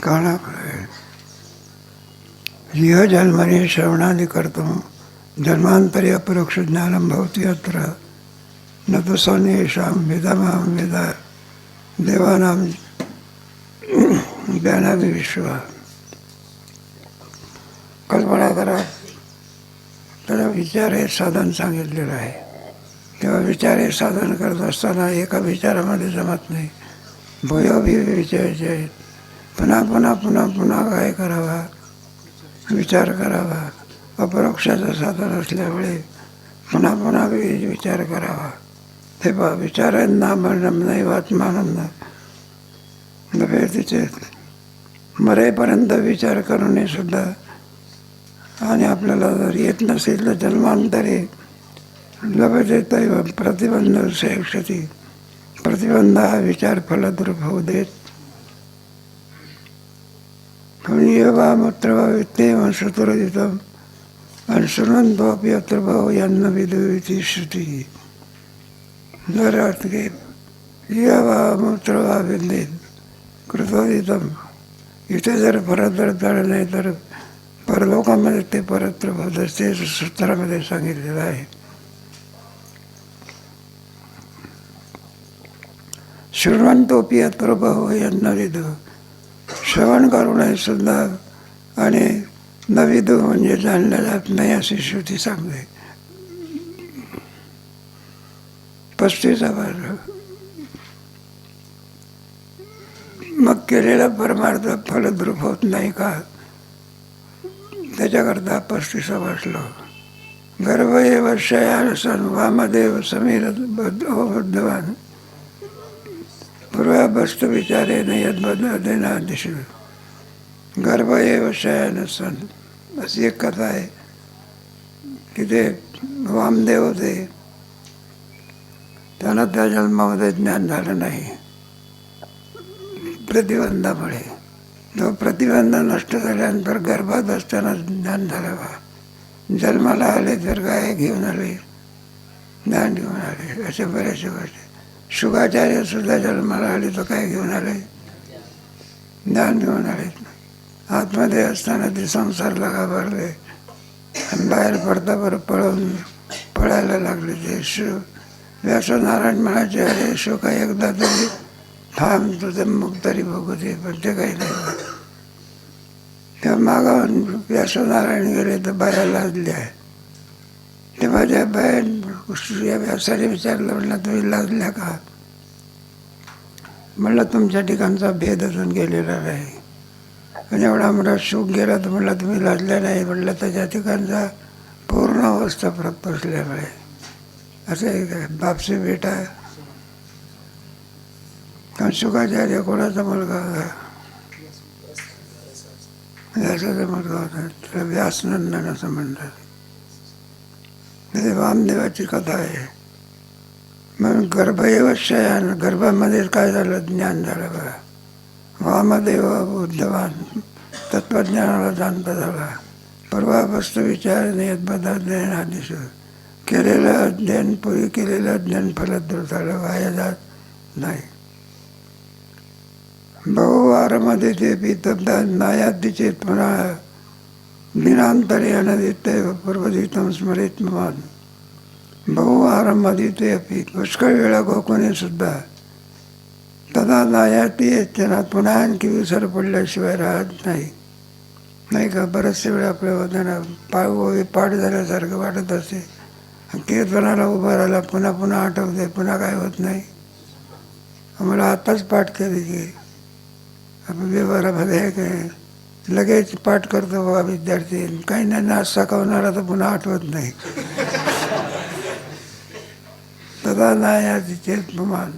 कानाकडे इह जन्मनि श्रवणादि कर्तुं जन्मांतरे अपरोक्ष ज्ञानं भवति अत्र न तु सन्येषां विदमां वेद देवानां ज्ञानाविश्व. कल्पना करा, त्याला विचार हे साधन सांगितलेलं आहे. तेव्हा विचार हे साधन करत असताना एका विचारामध्ये जमत नाही, भोयोभी विचारायचे आहेत. पुन्हा पुन्हा पुन्हा पुन्हा काय करावा, विचार करावा. अपरोक्षाचं साधन असल्यामुळे पुन्हा पुन्हा विचार करावा. ते पहा, विचारांना मरणं नाही आत्मानंद नव्हे. तिचे मरेपर्यंत विचार करूनही सुद्धा, आणि आपल्याला जर येत नसेल तर जन्मांतरे लभते तैव प्रतिबंध क्षती. प्रतिबंध हा विचार फलद्रूप होऊ देत. वा मूत्र वा वित्तेव श्रुतुरदितम आणि शृण्वन्त्वपि अत्र भाव यांना विदुरिती श्रुती. जर अर्थ घे वा मूत्र वा विद्येत कृतोदितम, इथे जर परत झालं नाही तर परलोकामध्ये ते परत्र होत असते. सूत्रामध्ये सांगितलेलं आहे. शृण्वन्तोपि अत्र भाव यांना विदु, श्रवण करूनही सुद्धा आणि नविदू म्हणजे जाणल्या जात नाही अशी श्रुती सांगते. 35 मग केलेला परमार्थ फलद्रूप होत नाही का, त्याच्याकरता 35 श्लोक. गर्भ एव शयान सन वामदेव समीर बुद्धवान पूर्वाभस्त विचारेन यद्बदेना दिशू. गर्भ एव शयान सन अशी एक कथा आहे की ते वामदेव होते, त्यांना त्या जन्मामध्ये ज्ञान झालं नाही प्रतिबंधामुळे. तो प्रतिबंध नष्ट झाल्यानंतर गर्भात असताना ज्ञान झालं. बा जन्माला आले तर काय घेऊन आले, ज्ञान घेऊन आले. अशा बऱ्याचशा गोष्टी. शुकाचार्य सुद्धा जन्माला आले तर काय घेऊन आले, ज्ञान घेऊन आले. आतमध्ये असताना ते संसारला घाबरले आणि बाहेर पडता बरं पळायला लागले. ते व्यासनारायण म्हणायचे, अरे शुका एकदा तरी थांब, तुझं मुख तरी बघू दे. पण ते काही नाही. तेव्हा मागावून व्यासनारायण गेले तर बाया लाजल्या. तेव्हा त्या बाया व्यासाने विचारलं, म्हणलं तुम्ही लाजल्या का. म्हणलं तुमच्या ठिकाणचा भेद अजून गेलेला नाही. आणि एवढा मोठा सुख गेला तर म्हणलं तुम्ही लाजल्या नाही. म्हणलं त्याच्या ठिकाणचा पूर्ण अवस्था प्राप्त असल्यामुळे. असं एक बापसी बेटा. कारण शुकाचार्य कोणाचा मुलगा होता, व्यासाचा मुलगा होता. त्याला व्यासनंदन असं म्हणतात. वामदेवाची कथा आहे. मग गर्भ एव शयान, गर्भामध्ये काय झालं, ज्ञान झालं. बघा वामदेव बुद्धवान, तत्त्वज्ञानाला जाणता झाला. पूर्वाभस्त विचाराने यद्बदाध्ययन आदिश, केलेलं अध्ययन पूर्वी केलेलं अध्ययन फलद्रूप झालं, वाया जात नाही. बहुवारमध्ये ते पितब्दा नायाद्य पुन्हा दिनांतरे अनदित्य पूर्वदितम स्मरित मान. बहुवारमध्ये ते अपि, पुष्कळ वेळा गोकुणे सुद्धा. तदा नायाती येतना, पुन्हा आणखी विसर पडल्याशिवाय राहत नाही. नाही का, बरेचसे वेळा आपल्या होताना पाठ झाल्यासारखं वाटत असते. कीर्तनाला उभं राहिला पुन्हा पुन्हा आठवते, पुन्हा काय होत नाही. आम्हाला आताच पाठ केली की आपण व्यवहारामध्ये आहे काय, लगेच पाठ करतो बघा विद्यार्थी. काही नाही नाच सकावणारा तर पुन्हा आठवत नाही. तदा नायाती चेत मान.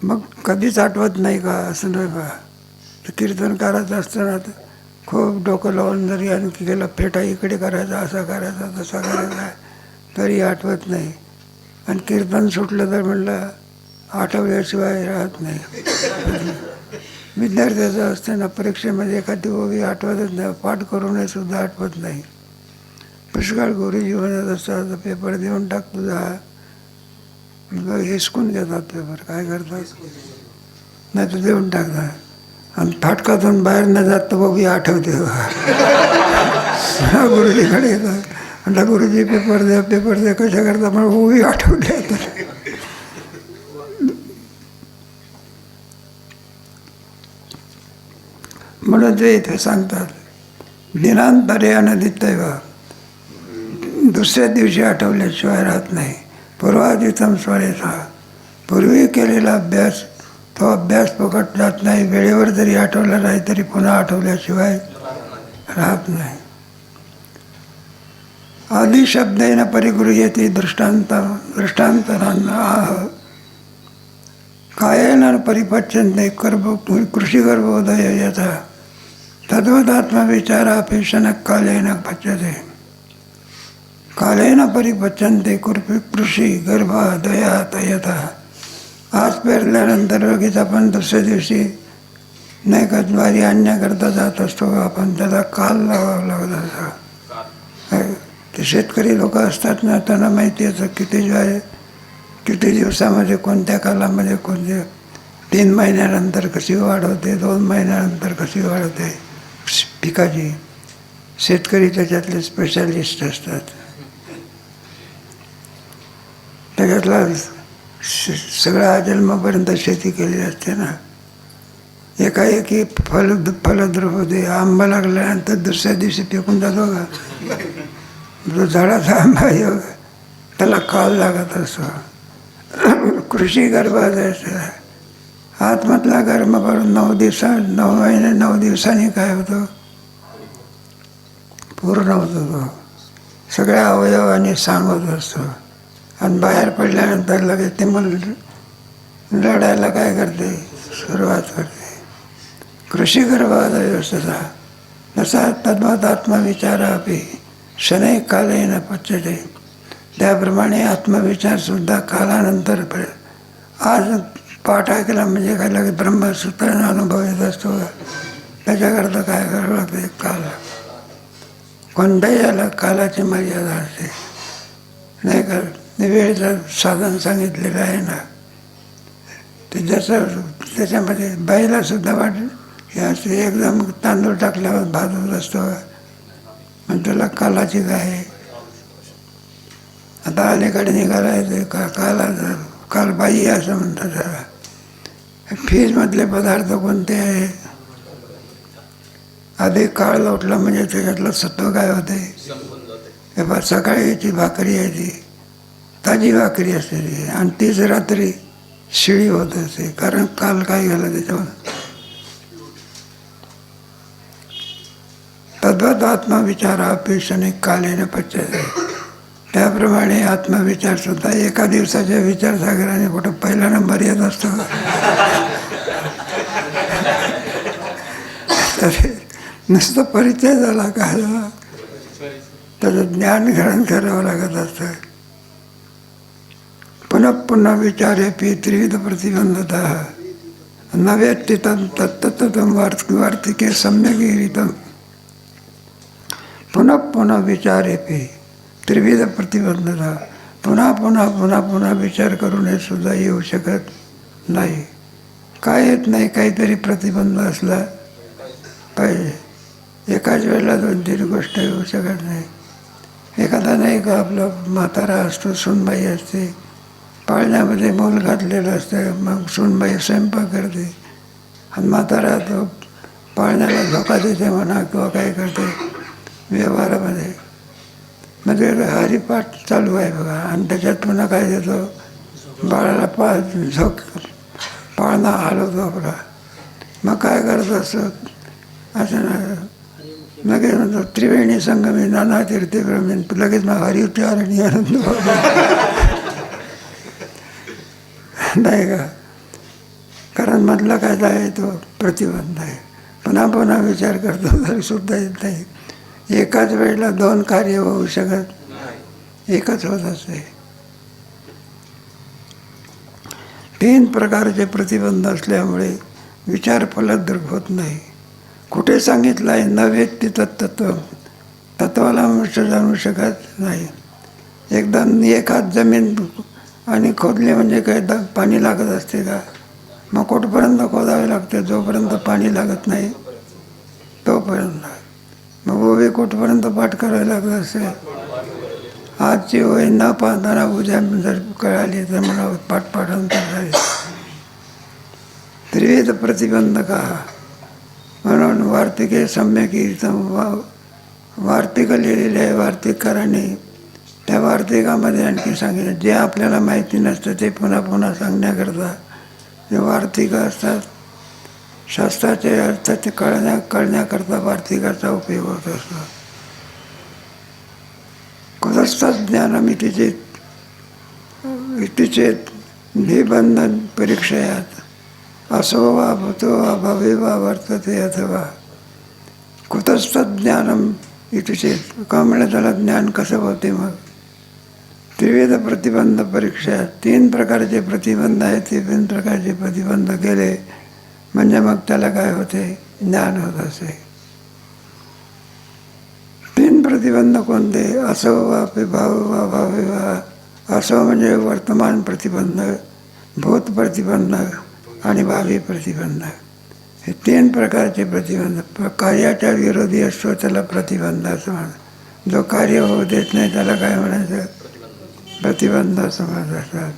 मग कधीच आठवत नाही का, असं नाही बा. तर कीर्तन करायचं असताना खूप डोकं लावून जरी आणखी गेला, फेटा इकडे करायचा, असा करायचा, तसा करायचा, तरी आठवत नाही. आणि कीर्तन सुटलं तर म्हणलं आठवल्याशिवाय राहत नाही. विद्यार्थ्याचं असताना परीक्षेमध्ये एखादी ओवी आठवतच नाही, पाठ करूनही सुद्धा आठवत नाही. पुष्कळ गुरुजी म्हणत असतात पेपर देऊन टाक तुझा, हिसकून घेतात पेपर. काय करतात, नाही तर देऊन टाकतात आणि फाटकातून बाहेर न जात तर बघू आठवते गुरुजीकडे येतात म्हटलं गुरुजी पेपर द्या कशा करता मला उभी आठवली आता. म्हणून ते इथे सांगतात दिनांतरे अनदितैव, दुसऱ्या दिवशी आठवल्याशिवाय राहत नाही. पूर्वाधितम स्मरेता, पूर्वी केलेला अभ्यास तो अभ्यास फुकट जात नाही. वेळेवर जरी आठवला नाही तरी पुन्हा आठवल्याशिवाय राहत नाही. आदि शब्देन परिगृह्यते दृष्टांतरांना आह, कायेन परिपच्यन्ते कृषिगर्भोदय यथा तद्वदात्मविचारापि शनकालेन पच्यते. कालेन परिपच्यन्ते कृषी गर्भादयात यथा. आज पेरल्यानंतर लगेच आपण दुसऱ्या दिवशी नाही का ज्वारी आणण्याकरता जात असतो, आपण त्याचा काल लावावा लागत असतो. ते शेतकरी लोक असतात ना, त्यांना माहिती असतं किती ज्वारी किती दिवसामध्ये कोणत्या कालामध्ये कोणत्या 3 महिन्यानंतर कशी वाढ होते, 2 महिन्यानंतर कशी वाढ होते पिकाची. शेतकरी त्याच्यातले स्पेशालिस्ट असतात. त्याच्यातला सगळ्या जन्मापर्यंत शेती केलेली असते ना. एकाएकी फलद्रूप होते. आंबा लागल्यानंतर दुसऱ्या दिवशी पिकून जातो का? जो झाडाचा आंबा योग त्याला काल लागत असतो. कृषी गर्भात आतमधला गर्भ भरून 9 महिने 9 दिवसांनी काय होतं? पूर्ण होतो. तो सगळ्या अवयवांनी सांगत असतो आणि बाहेर पडल्यानंतर लगेच ते मुलं लढायला काय करते? सुरुवात करते. कृषी गर्भादय तसा तसा तद्वत आत्मविचारापि शनै कालेन पच्यते. त्याप्रमाणे आत्मविचारसुद्धा कालानंतर आज पाठ ऐकला म्हणजे काय लगेच ब्रह्मसूत्राने अनुभव येत असतो. त्याच्याकरता काय करावं लागते? काल. कोणत्याही याला कालाची मर्यादा असते नाही का. वेळेचं साधन सांगितलेलं आहे ना, ते जसं त्याच्यामध्ये बाईलासुद्धा वाटेल हे असे एकदम तांदूळ टाकल्यावर भाजत असतो आणि त्याला कालाची काय. आता अलीकडे निघाला आहे काल बाई असं म्हणतात. त्याला फ्रीजमधले पदार्थ कोणते आहे? आधी काळ लोटला म्हणजे त्याच्यातलं सत्व काय होते? हे बा सकाळी याची भाकरी आहे ती ताजी भाकरी असते ती आणि तीच रात्री शिळी होत असते. कारण काल काय झालं त्याच्यावर. तद्वत आत्मविचारापि शनै कालेन पच्यते. त्याप्रमाणे आत्मविचारसुद्धा एका दिवसाच्या विचारसागराने कुठं पहिला नंबर येत असतो. तरी नुसतं परिचय झाला का त्याचं ज्ञान ग्रहण करावं लागत असतं. पुन्हा पुन्हा विचारे पी त्रिविध प्रतिबंधता नव्यतितं तत्तत्तं वार्तिके सम्यगिरितं. पुन्हा पुन्हा विचारे पी त्रिविध प्रतिबंधता. पुन्हा पुन्हा पुन्हा पुन्हा विचार करून हे सुद्धा येऊ शकत नाही. काय येत नाही? काहीतरी प्रतिबंध असला पाहिजे. एकाच वेळेला 2-3 गोष्ट येऊ शकत नाही. एखादा नाही का आपला म्हातारा असतो, सूनबाई असते, पाळण्यामध्ये मोल घातलेलं असतं, मग सूनबाई स्वयंपाक करते आणि म्हातारा तो पाळण्याला धोका देते म्हणा किंवा काय करते व्यवहारामध्ये. म्हणजे हरिपाठ चालू आहे बघा आणि त्याच्यात पुन्हा काय देतो? बाळाला पाळणा हलवतो आपला. मग काय करत असतो? असं ना लगेच म्हणतो त्रिवेणी संगमी नाना तीर्थे ब्रह्मीन. लगेच मग हरिउच्चार आणि आनंद नाही का. कारण मधला काय आहे तो प्रतिबंध आहे. पुन्हा पुन्हा विचार करतो तरी सुद्धा येत नाही. एकाच वेळेला 2 कार्य होऊ शकत, एकच होत असते. 3 प्रकारचे प्रतिबंध असल्यामुळे विचार फलद्रूप होत नाही. कुठे सांगितलं आहे न व्यक्ती तत्त्व, तत्वाला मनुष्य जाणू शकत नाही. एकदा एखाद जमीन आणि खोदले म्हणजे काय पाणी लागत असते का? मग कुठपर्यंत खोदावे लागते? जोपर्यंत पाणी लागत नाही तोपर्यंत. मग ओवी कुठपर्यंत पाठ करायला लागत असेल? आजची ओवी न पाहताना उद्या जर कळाली तर मला पाठांतर झाली. त्रिविध प्रतिबंधका म्हणून वार्तिके सम्यकीर्तम वार्तिक लिहिलेले आहे वार्तिककारांनी. त्या वार्तिकामध्ये आणखी सांगितलं जे आपल्याला माहिती नसतं ते पुन्हा पुन्हा सांगण्याकरता जे वार्तिक असतात, शास्त्राचे अर्थ ते कळण्याकरता वार्तिकाचा उपयोग होत असतो. कुतस्थं ज्ञानमिति चेत निबंधन परीक्षयात असो वा भूतो वा भवे वा वर्तते अथवा. कुतस्थं ज्ञानम इति चेत का म्हणलं त्याला ज्ञान कसं होते? मग त्रिविध प्रतिबंध परीक्षा, 3 प्रकारचे प्रतिबंध आहेत. ते 3 प्रकारचे प्रतिबंध केले म्हणजे मग त्याला काय होते? ज्ञान होत असे. 3 प्रतिबंध कोणते? असो वा भाव वा भावे वा. असो म्हणजे वर्तमान प्रतिबंध, भूत प्रतिबंध आणि भावी प्रतिबंध. हे 3 प्रकारचे प्रतिबंध. कार्याच्या विरोधी असतो त्याला प्रतिबंध असं म्हणतात. जो कार्य होऊ देत नाही त्याला काय म्हणायचं? प्रतिबंध असं म्हणतात.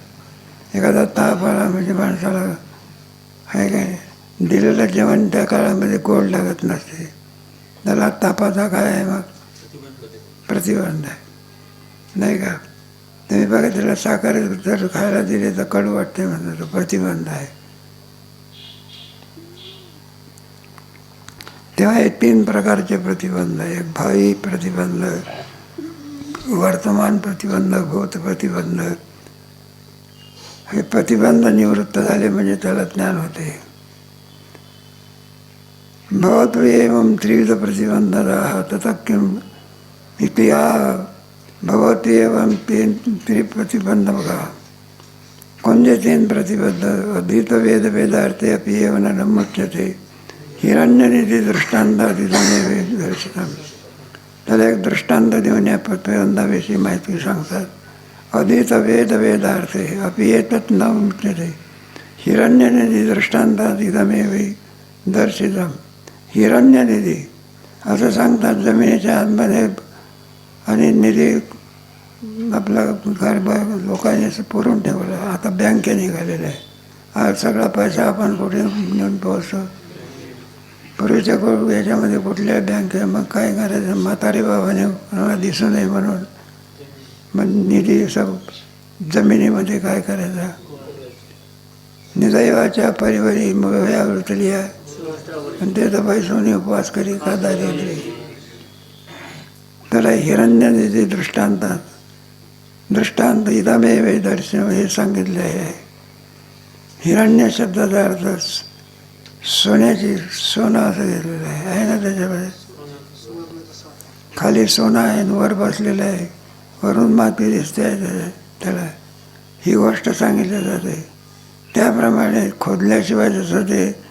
एखादा ताप आला म्हणजे माणसाला आहे काय दिलेलं जेवण त्या काळामध्ये गोड लागत नसते, त्याला तापाचा काय आहे? मग प्रतिबंध आहे, नाही का? तुम्ही बघा त्याला साखर जर खायला दिले तर कडू वाटते म्हणतो, तो प्रतिबंध आहे. तेव्हा हे 3 प्रकारचे प्रतिबंध. एक भावी प्रतिबंध, वर्तमान प्रतिबंध, भूत प्रतिबंध. हे प्रतिबंध निवृत्त झाले म्हणजे त्याला ज्ञान होते. भवतु एवं त्रिविध प्रतिबंधः ततः किम इति भवति एवं 3 प्रतिबंध. बघा कोणते 3 प्रतिबंध? अधीत वेद वेदार्थे अपि एव न मुच्यते हिरण्यनिधी दृष्टांतादिदमेव दर्शितम्. त्याला एक दृष्टांत देऊन या प्रतिबंधाविषयी माहिती सांगतात. अधीत वेद वेदार्थे अपि एतत् न मुच्यते हिरण्यनिधी दृष्टांतादिदमेव दर्शितम्. हिरण्यनिधी असं सांगतात जमिनीच्या आतमध्ये आणि निधी आपला गर्भ लोकांनी असं पुरून ठेवलं. आता बँके निघालेल्या आहे. आज सगळा पैसा आपण कुठे नेऊन पोहोचतो? पूर्वीच्या याच्यामध्ये कुठल्या बँके. मग काय करायचं? म्हातारी बाबाने मला दिसू नये म्हणून मग निधी सब जमिनीमध्ये काय करायचा? निदैवाच्या परिवारी मोहया वृतलिया आणि ते तर पैसोनी उपवास करी का दारिद्र्य. त्याला हिरण्यनिधी दृष्टांत इदमेव दर्शन हे सांगितले आहे. हिरण्य शब्दाचा अर्थ सोन्याची, सोनं असं घेतलेलं आहे ना. त्याच्यामध्ये खाली सोनं आहे आणि वर बसलेलं आहे, वरून माती दिसते आहे त्याला. ही गोष्ट सांगितली जाते. त्याप्रमाणे खोदल्याशिवाय जसं ते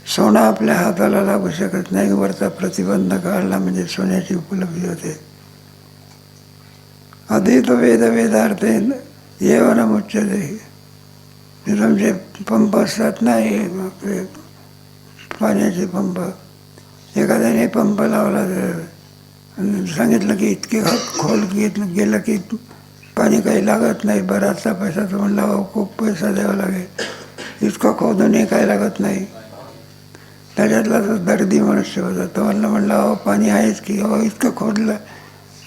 सोनं आपल्या हाताला लागू शकत नाही, वरचा प्रतिबंध काढला म्हणजे सोन्याची उपलब्धी होते. अधीत वेद वेदार्थे एव न मुच्यते. तुमचे पंप असतात नाही, पाण्याचे पंप. एखाद्याने पंप लावला सांगितलं की इतके खोल गेलं की पाणी काही लागत नाही, बराचसा पैसा तो म्हणला खूप पैसा द्यावा लागेल. इतकं खोदूनही काही लागत नाही. त्याच्यातला तो दर्दी मनुष्य होता. तो म्हणला अहो पाणी आहेच की. अहो इतकं खोदलं,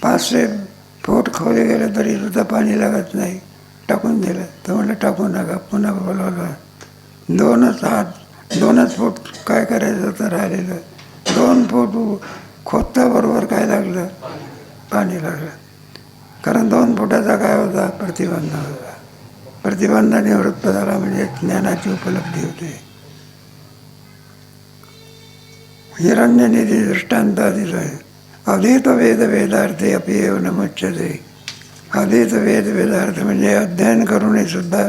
500 फूट खोले गेलं तरी सुद्धा पाणी लागत नाही, टाकून दिलं. तो म्हणलं टाकू नका. पुन्हा बोलवलं. 2 फूट काय करायचं होतं राहिलेलं. 2 फूट खोदता बरोबर काय लागलं? पाणी लागलं. कारण 2 फुटाचा काय होता? प्रतिबंध होता. प्रतिबंध निवृत्त झाला म्हणजे ज्ञानाची उपलब्धी होते. हिरण्यनिधी दृष्टांतादिच आहे. अधीत वेद वेदार्थे अपि एव न मुच्यते. अधीत वेद वेदार्थ म्हणजे अध्ययन करूनही सुद्धा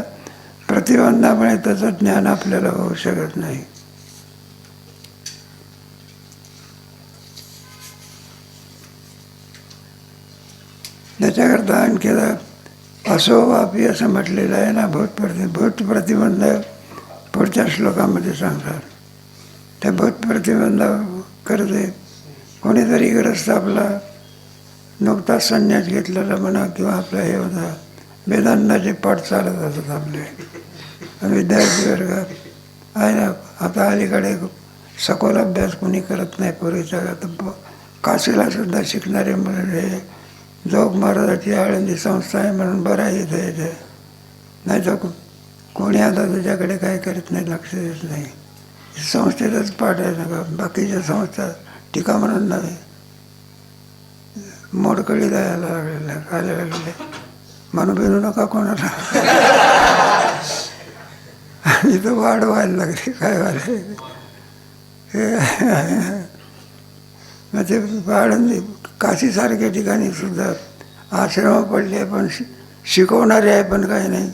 प्रतिबंधामुळे त्याचं ज्ञान आपल्याला होऊ शकत नाही. त्याच्याकरता आणखी असो वापी असं म्हटलेलं आहे ना. भूत प्रतिबंध पुढच्या श्लोकामध्ये सांगतात. त्या भूत प्रतिबंध करते. कोणीतरी ग्रस्त आपला नुकताच संन्यास घेतलेला म्हणा किंवा आपला हे होता, वेदांताचे पाठ चालत असत आपले विद्यार्थी वर्गात आहे ना. आता अलीकडे सखोल अभ्यास कोणी करत नाही. पूर्वीच्या आता काशीला सुद्धा शिकणारे म्हणजे जोग महाराजाची आळंदी संस्था आहे म्हणून बरं आहे इथे. नाही तर कोणी आता त्याच्याकडे काय करत नाही, लक्ष देत नाही. संस्थेचाच पाठ आहे ना का, बाकीच्या संस्था टीका म्हणून नव्हे. मोडकळी द्यायला लागलेल्या खायला लागलेले म्हणून बिनू नका कोणाला. आणि तो वाढ व्हायला लागली काय व्हायला म्हणजे आळंदी काशीसारख्या ठिकाणी सुद्धा आश्रम पडले, पण शिकवणारे आहे पण काही नाही,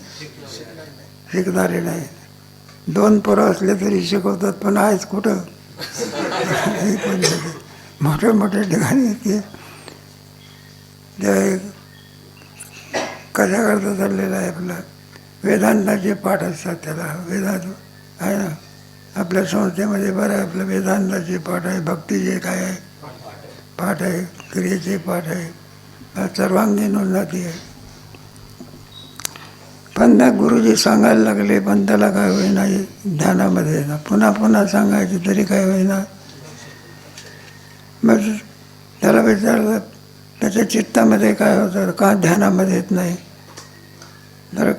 शिकणारे नाही. 2 पोरं असले तरी शिकवतात, पण आहेच कुठं. मोठ्या मोठ्या ठिकाणी ते कशा करता चाललेलं आहे आपलं. वेदांताचे पाठ असतात त्याला. वेदांत आहे ना आपल्या संस्थेमध्ये बरं आहे. आपलं वेदांताचे पाठ आहे, भक्तीचे काय आहे पाठ आहे, क्रियेचे पाठ आहे, सर्वांगीण उन्नती आहे. पण त्या गुरुजी सांगायला लागले, पण त्याला काय होईना ध्यानामध्ये ना. पुन्हा पुन्हा सांगायचे तरी काय होईना. मग त्याला विचारलं त्याच्या चित्तामध्ये काय होतं, का ध्यानामध्ये येत नाही. तर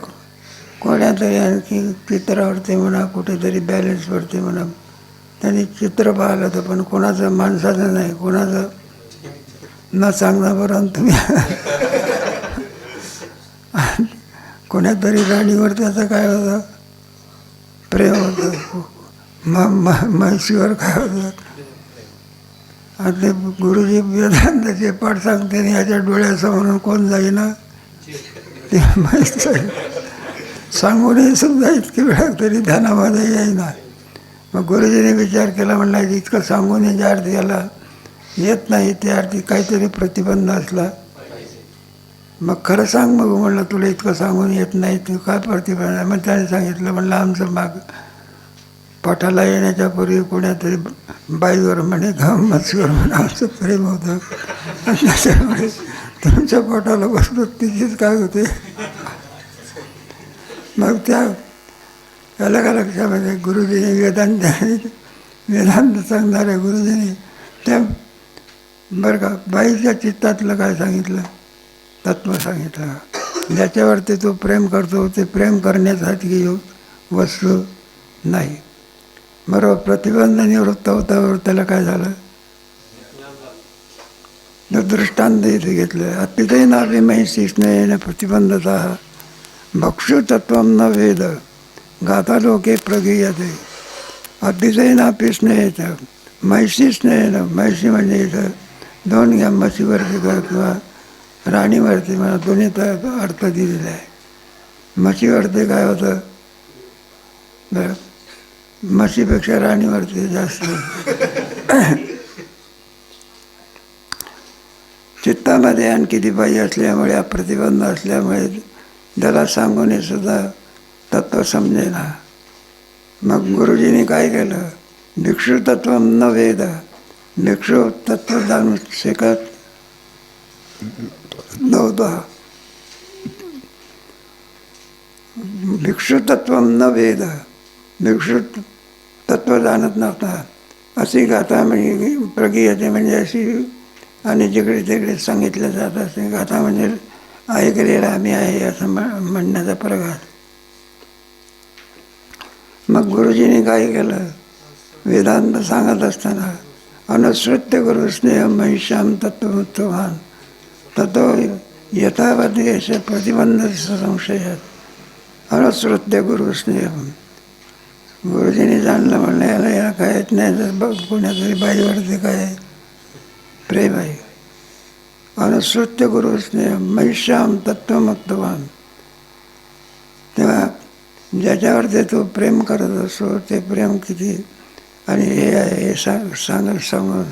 कोणातरी आणखी चित्रावरती म्हणा, कुठेतरी बॅलन्सवरती म्हणा, त्यांनी चित्र पाहिलं होतं, पण कोणाचं माणसाचं नाही, कोणाचं न सांगणं. बरं तुम्ही कोणातरी राणीवर त्याचं काय होतं प्रेम होतं, म्हैशीवर काय होतं. आणि ते गुरुजी वेदांताचे पाठ सांगते आणि ह्याच्या डोळ्यासमोरून कोण जाईना ते म्हैस सांगूनही सुद्धा इतकी वेळा तरी ध्यानामध्ये येईना. मग गुरुजीने विचार केला, म्हणला इतकं सांगून ज्या अर्थी याला येत नाही त्या अर्थी काहीतरी प्रतिबंध असला. मग खरं सांग बघू म्हणलं, तुला इतकं सांगून येत नाही, तू काय प्रतिबंध आहे. मग त्याने सांगितलं, म्हणलं आमचं माग पाठाला येण्याच्या पूर्वी कोणातरी बाईवर म्हणे मच्छीवर म्हणे आमचं प्रेम होतं, आणि त्याच्यामुळे तुमच्या पोटाला बसलो तिचीच काय होते. मग त्या अलग अलग लक्षामध्ये गुरुजीने वेदांत सांगणाऱ्या गुरुजीने त्या बरं का बाईच्या चित्तातलं काय सांगितलं, तत्व सांगितलं. ज्याच्यावरती तो प्रेम करतो ते प्रेम करण्यासाठी वस्तू नाही. बरोबर प्रतिबंध निवृत्त होतावर त्याला काय झालं, दृष्टांत इथे घेतलं. अतिशय नापी महिषी स्नेह प्रतिबंधता भक्षुतत्व न वेद गाथा लोके प्रगीयते. अतिशय नापी स्नेह महिषी स्नेह, महिषी म्हणजे इथं 2 घ्या, म्हशीवरती किंवा राणीवरती मला दोन्ही अर्थ दिलेला आहे. म्हशीवरती काय होतं, म्हशीपेक्षा राणीवरती जास्त. चित्तामध्ये आणखी ती बाई असल्यामुळे, प्रतिबंध असल्यामुळे त्याला सांगून सुद्धा तत्व समजेना. मग गुरुजीने काय केलं, भिक्षू तत्व न वेद, भिक्षू तत्व जाणून शिकत नव्हता. भिक्षू तत्व न वेद, भिक्षू तत्व जाणत नव्हता. अशी गाथा म्हणजे प्रगीयते म्हणजे अशी, आणि जिकडे तिकडे सांगितलं जात असे. गाथा म्हणजे ऐकलेला आम्ही आहे असं म्हणण्याचा प्रकार. मग गुरुजीने काय केलं, वेदांत सांगत असताना अनुसृत्य गुरु स्नेह महिषाम तत्वमुत्तवान तत्व यथावती असे प्रतिबंध संशयात अनुसृत्य गुरु स्नेह. गुरुजीने जाणलं म्हणलं याला काय येत नाही, तर बघ कोणातरी बाईवरती काय प्रेम आहे. अनुसृत्य गुरु स्नेह महिषाम तत्वमुक्तवान. तेव्हा ज्याच्यावरती तो प्रेम करत असतो ते प्रेम किती आणि हे आहे हे सांगून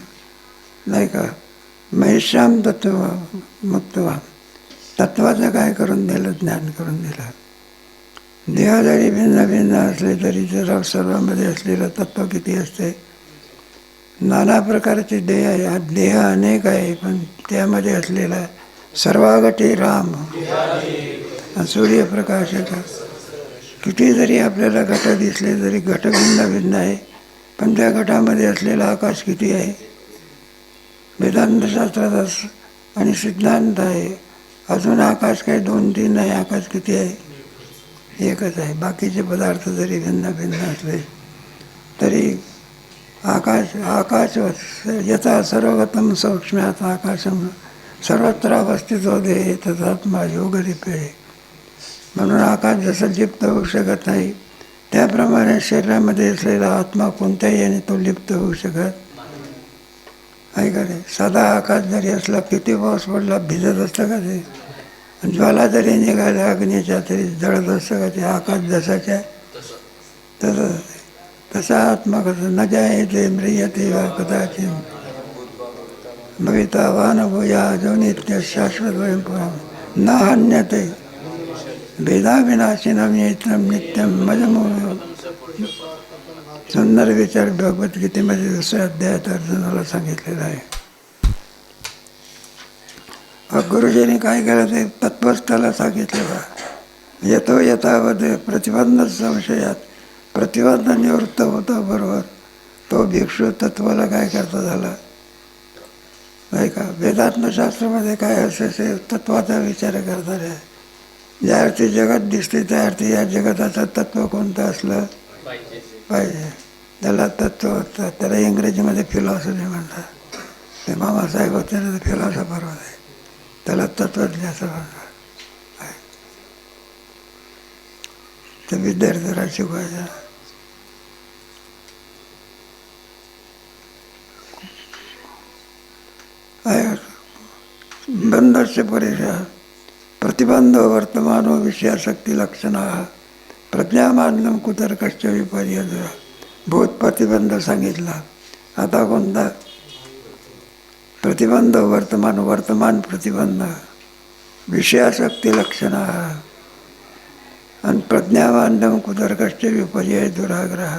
नाही का. महिषाम तत्व मुक्तवान, तत्वाचं काय करून दिलं, ज्ञान करून दिलं. देह जरी भिन्न भिन्न असले तरी जर सर्वांमध्ये असलेलं तत्व किती असते? नाना प्रकारचे देह आहे, देह अनेक आहे, पण त्यामध्ये असलेला सर्वागती राम सूर्यप्रकाशाचा. किती जरी आपल्याला घट दिसले तरी घट भिन्न भिन्न आहे, पण त्या घटामध्ये असलेला आकाश किती आहे? वेदांतशास्त्रात आणि सिद्धांत आहे. अजून आकाश काही 2-3 नाही, आकाश किती आहे? एकच आहे. बाकीचे पदार्थ जरी भिन्न भिन्न असले तरी आकाश यथा सर्वगतम सौक्ष्म्यात आकाशम सर्वत्र अवस्थितो देहे तथात्मा योगरिपे. म्हणून आकाश जसं लिप्त होऊ शकत नाही, त्याप्रमाणे शरीरामध्ये असलेला आत्मा कोणत्याही याने तो लिप्त होऊ शकत आहे का नाही? साधा आकाश जरी असला, किती पाऊस पडला भिजत असतं का ते? ज्वाला जरी निघाल्या अग्नीच्या तरी जळत असतं का ते? आकाश जसाच्या तसं तसा आत्मा कसं न जायते म्रियते वा कदाचित भविता वा न भूया जो नित्य शाश्वत वयं न हन्यते भेदाविनाशिनम नित्यम मजमूळ. सुंदर विचार भगवद्गीतेमध्ये 2ऱ्या अध्यायात अर्जुनाला सांगितलेला आहे. गुरुजींनी काय केलं ते तत्वच त्याला सांगितलं बा. येतो यथावत प्रतिबंध संशयात प्रतिबंध निवृत्त होता बरोबर तो भिक्षू तत्वाला काय करता झाला नाही का? वेदांतशास्त्रामध्ये काय असे तत्वाचा विचार करतात आहे. ज्या अर्थी जगत दिसते त्या अर्थी या जगताचं तत्व कोणतं असलं पाहिजे. त्याला तत्व, त्याला इंग्रजीमध्ये फिलॉसॉफी म्हणतात. ते मामासाहेब होते ना, ते फिलॉसॉफर होते, त्याला तत्वज्ञ असं म्हणतात. ते विद्यार्थ्याला शिकवायचं. बंधस्य परिचय प्रतिबंध वर्तमानो विषयाशक्ती लक्षणा प्रज्ञामानम कुतर्कश्च विपर्य. भूत प्रतिबंध सांगितला. आता कोणता प्रतिबंध? वर्तमान प्रतिबंध, विषयाशक्ती लक्षणा आणि प्रज्ञामानम कुतर्कश्च विपर्य दुराग्रह.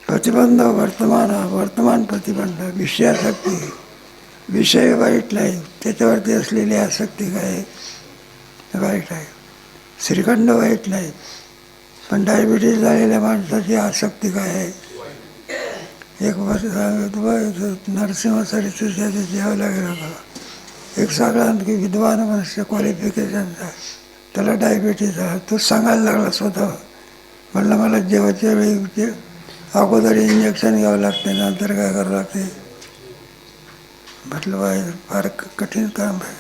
प्रतिबंध वर्तमान प्रतिबंध, विषयाशक्ती, विषय वाईट नाही, त्याच्यावरती असलेली आसक्ती काय वाईट आहे. श्रीखंड वाईट नाही, पण डायबिटीज झालेल्या माणसाची आसक्ती काय आहे? एक वर्ष सांगतो नरसिंह सरस्वती जेवायला गेला होता. एक सगळा आणखी विद्वान मनुष्य क्वालिफिकेशनचा, त्याला डायबिटीज आहे. तो सांगायला लागला स्वतः. म्हणलं मला जेवायच्या वेळी अगोदर इंजेक्शन घ्यावं लागते, नंतर काय करावं लागते. म्हटलं बाय फार कठीण काम आहे.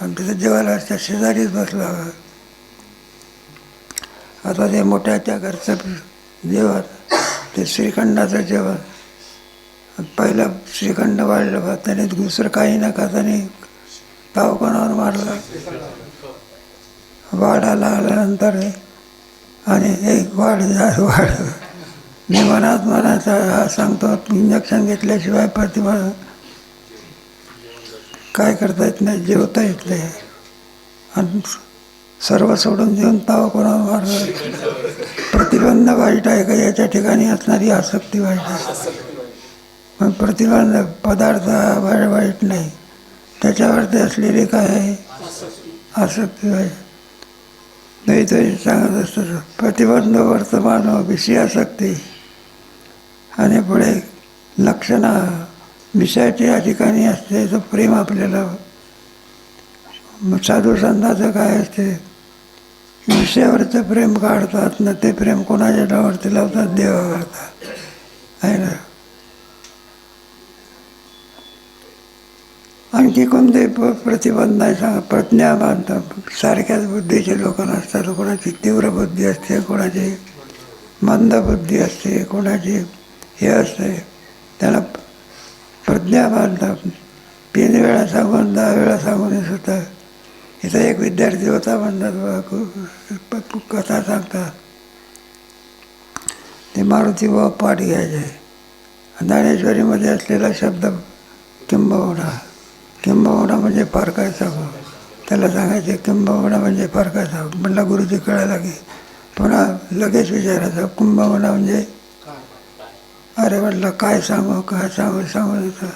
आणि तिथं जेवायला त्या शेजारीच बसला. आता ते मोठ्याच्या घरचं जेवण, ते श्रीखंडाचं जेवण. पहिलं श्रीखंड वाढलं बा, त्याने दुसरं काही न खाताने ताव कोणावर मारला. वाढायला आल्यानंतर आणि एक वाढ मी मनाचा हा सांगतो, इंजेक्शन घेतल्याशिवाय प्रतिभा काय करता येत नाही, जेवता येत नाही. आणि सर्व सोडून देऊन ताव कोणावर मारला. प्रतिबंध वाईट आहे का? याच्या ठिकाणी असणारी आसक्ती वाईट आहे. पण प्रतिबंध पदार्थ वाईट नाही, त्याच्यावरती असलेली काय आहे? आसक्ती वाईट नाही. तरी सांगत असतं प्रतिबंध वर्तमान विषयाशक्ती आणि पुढे लक्षणा. विषयाच्या या ठिकाणी असते तर प्रेम आपल्याला. साधू संतांचं काय असते? विषयावरचं प्रेम काढतात ना, ते प्रेम कोणाच्या नावावरती लावतात? देवावरतात आहे ना. आणखी कोणते प्रतिबंध नाही सांगा. प्रज्ञा बांधतात, सारख्याच बुद्धीचे लोक नसतात. कोणाची तीव्र बुद्धी असते, कोणाची मंद बुद्धी असते, कोणाची हे असते. त्याला प्रज्ञा बांधतात. 3 वेळा सांगून 10 वेळा सांगून सुद्धा. इथं एक विद्यार्थी होता, म्हणतात कथा सांगतात ते मारुती बाबा पाठ घ्यायचे. ज्ञानेश्वरीमध्ये असलेला शब्द किंबहुना, किंबहुना म्हणजे फार काय सांगू. त्याला सांगायचे किंबहुना म्हणजे फार काय सांगू. म्हणला गुरुजी कळायला की पुन्हा लगेच विचारायचं कुंभमेळा म्हणजे, अरे म्हटलं काय सांगू सांगू देतं.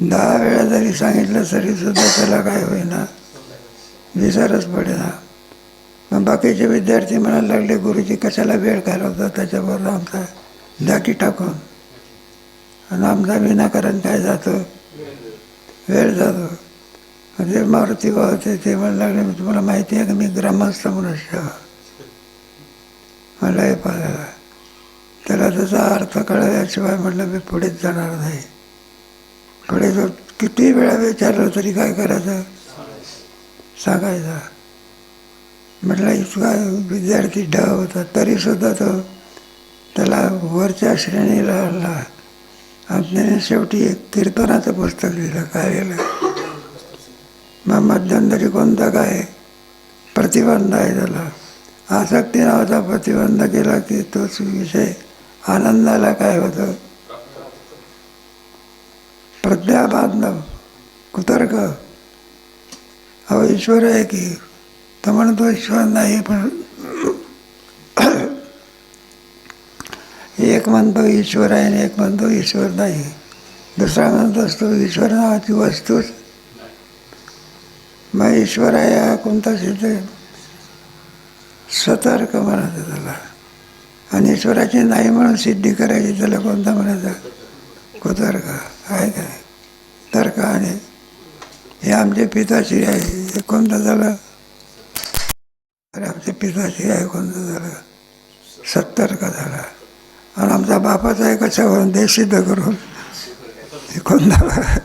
10 वेळा जरी सांगितलं तरी सुद्धा त्याला काय होईना, विचारच पडेना. मग बाकीचे विद्यार्थी म्हणायला लागले, गुरुजी कशाला वेळ घालवता त्याच्याबरोबर आमचा दाटी टाकून, आणि आमचा विनाकारण काय जातो, वेळ जातो. म्हणजे मारुती होते ते म्हणायला लागले, तुम्हाला माहिती आहे का मी ग्रामस्थ मनुष्य. मला हे पाहायला त्याला त्याचा अर्थ कळल्याशिवाय म्हटलं मी पुढेच जाणार नाही. पुढे जो किती वेळा विचारलं तरी काय करायचं, सांगायचं. म्हटलं इतका विद्यार्थी ढ होता तरीसुद्धा तो त्याला वरच्या श्रेणीला आणला. आणि त्याने शेवटी एक कीर्तनाचं पुस्तक लिहिलं. काय लिहिलं, मग मध्यंतरी कोणता काय प्रतिबंध आहे त्याला, आसक्ती नावाचा प्रतिबंध केला की तोच विषय आनंदाला काय होतं, प्रज्ञाबांधव कुतर्क. अहो ईश्वर आहे की, तर म्हणतो ईश्वर नाही, पण एक म्हणतो ईश्वर आहे आणि एक म्हणतो ईश्वर नाही. दुसरा म्हणत असतो ईश्वर नावाची वस्तूच. मग ईश्वर आहे हा कोणता सिद्ध, सतर्क म्हणायचं त्याला. आणि ईश्वराची नाही म्हणून सिद्धी करायची त्याला कोणता म्हणायचं, कुतर्क. आहे काय तर्क. आणि हे आमचे पिताश्री आहे, हे कोणतं झालं, अरे आमचे पिताश्री आहे कोणतं झालं, सतर्क झाला. आणि आमचा बापाचा आहे कशावरून, ते सिद्ध करून, हे कोणता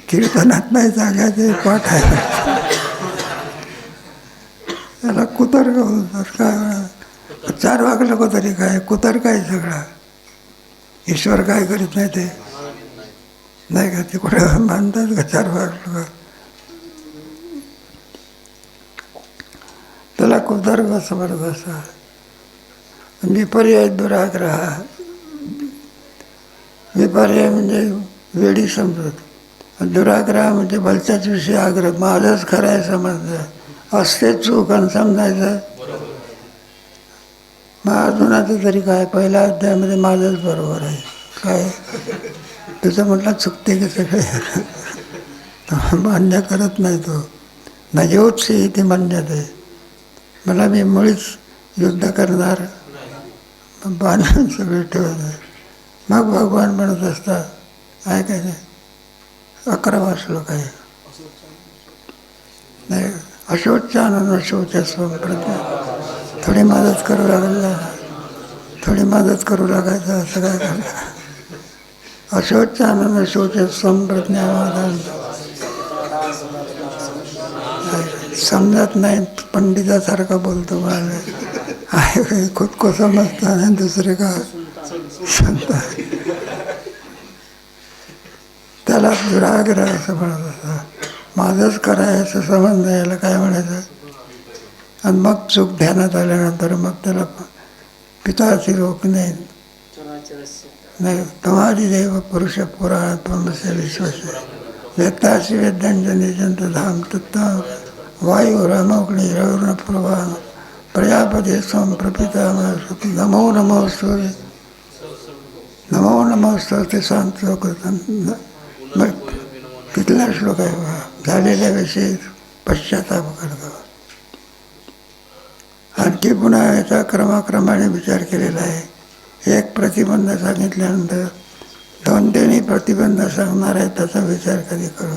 कीर्तनात नाही सांगायचे, पाठ आहे. त्याला कुतर्क होतात. काय 4 वागलं तरी काय कुतर्क आहे सगळा. ईश्वर काय करीत नाही ते नाही का, ते कुठे मानतात का 4 वागलं. त्याला कुतर्क असं म्हणत असतात. विपर्य दुराग्रह, विपर्य म्हणजे वेडी समजत, दुराग्रह म्हणजे भलत्याच विषयी आग्रह. माझंच खरं आहे समजलं, असते चूक आणि समजायचं. मग अजूनाचं तरी काय, पहिल्या अध्यायामध्ये माझंच बरोबर आहे, काय तुझं म्हटलं चुकते की सगळे. मान्य करत नाही तो, नयोत्सी ते मान्य ते. मला मी मुळीच युद्ध करणार, बाण सगळे ठेवत आहे. मग भगवान म्हणत असतात, आहे काय नाही, 11वा श्लोक आहे, नाही अशोचानन शोचस्व प्रज्ञा. थोडी मदत करू लागला, थोडी मदत करू लागायचं, असं काय करता. अशोचानन शोचस्व प्रज्ञावादान. समजत नाही, पंडितासारखं बोलतो मला. आहे खुद को समजता नाही, दुसरे का सांगता. त्याला दुराग्रह असं म्हणत असतं. माझंच करायचं संबंध, याला काय म्हणायचं. आणि मग चूक ध्यानात आल्यानंतर मग त्याला पिताची रोख नाही. तुम्हारी देव पुरुष पुराण त्वमस्य विश्वस्य वेत्तासी वेद्यांजनिजंत धाम तत्व वायू रामोग्नि रवर्ण प्रभा प्रजापती स्वम प्रपिता नमो नमोस्तु, नमो नमोस्तु. ते सांगतो. मग तिथला श्लोक आहे, झालेल्या विषयी पश्चाताप करतो. आणखी पुन्हा याचा क्रमाक्रमाने विचार केलेला आहे. एक प्रतिबंध सांगितल्यानंतर 2-3 प्रतिबंध सांगणार आहे, त्याचा विचार कधी करू.